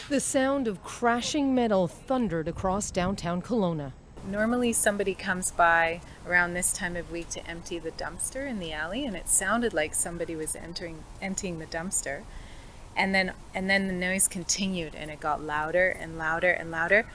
The sound of crashing metal thundered across downtown Kelowna. Normally somebody comes by around this time of week to empty the dumpster in the alley, and it sounded like somebody was emptying the dumpster. And then the noise continued, and it got louder and louder and louder,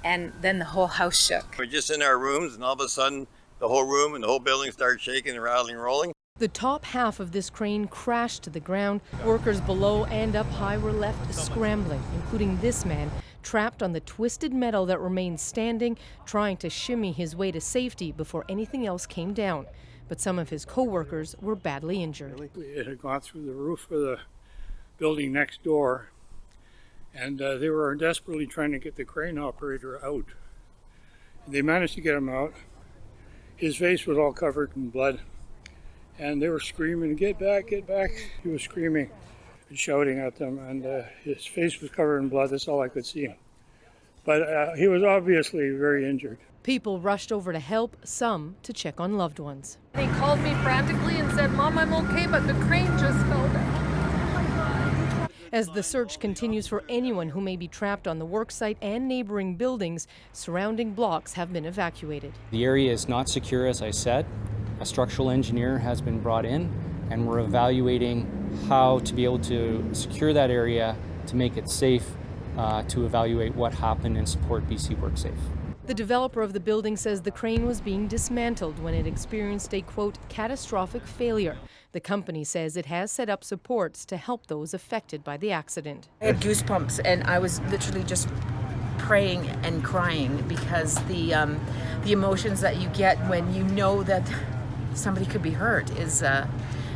and then the whole house shook. We're just in our rooms, and all of a sudden the whole room and the whole building started shaking and rattling and rolling. The top half of this crane crashed to the ground. Workers below and up high were left scrambling, including this man, trapped on the twisted metal that remained standing, trying to shimmy his way to safety before anything else came down. But some of his co-workers were badly injured. It had gone through the roof of the building next door, and they were desperately trying to get the crane operator out. And they managed to get him out. His face was all covered in blood, and they were screaming, "Get back, get back." He was screaming and shouting at them, and his face was covered in blood. That's all I could see. But he was obviously very injured. People rushed over to help, some to check on loved ones. He called me frantically and said, "Mom, I'm okay, but the crane just fell down." As the search continues for anyone who may be trapped on the worksite and neighboring buildings, surrounding blocks have been evacuated. The area is not secure, as I said. A structural engineer has been brought in, and we're evaluating how to be able to secure that area to make it safe, to evaluate what happened and support BC WorkSafe. The developer of the building says the crane was being dismantled when it experienced a, quote, catastrophic failure. The company says it has set up supports to help those affected by the accident. I had goosebumps, and I was literally just praying and crying because the emotions that you get when you know that somebody could be hurt is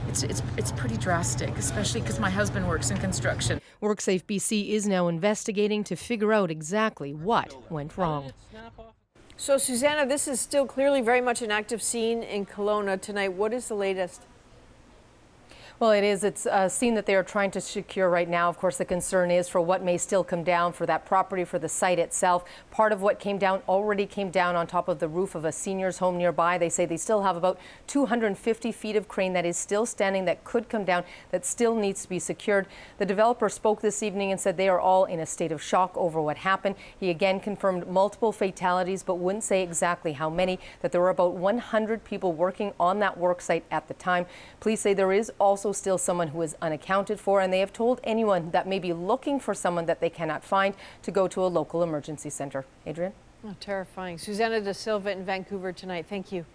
it's pretty drastic, especially because my husband works in construction. WorkSafe BC is now investigating to figure out exactly what went wrong. So, Susanna, this is still clearly very much an active scene in Kelowna tonight. What is the latest? Well, it is. It's a scene that they are trying to secure right now. Of course, the concern is for what may still come down for that property, for the site itself. Part of what came down already came down on top of the roof of a senior's home nearby. They say they still have about 250 feet of crane that is still standing, that could come down, that still needs to be secured. The developer spoke this evening and said they are all in a state of shock over what happened. He again confirmed multiple fatalities, but wouldn't say exactly how many, that there were about 100 people working on that work site at the time. Police say there is also still someone who is unaccounted for, and they have told anyone that may be looking for someone that they cannot find to go to a local emergency center. Adrienne? Oh, terrifying. Susanna De Silva in Vancouver tonight. Thank you.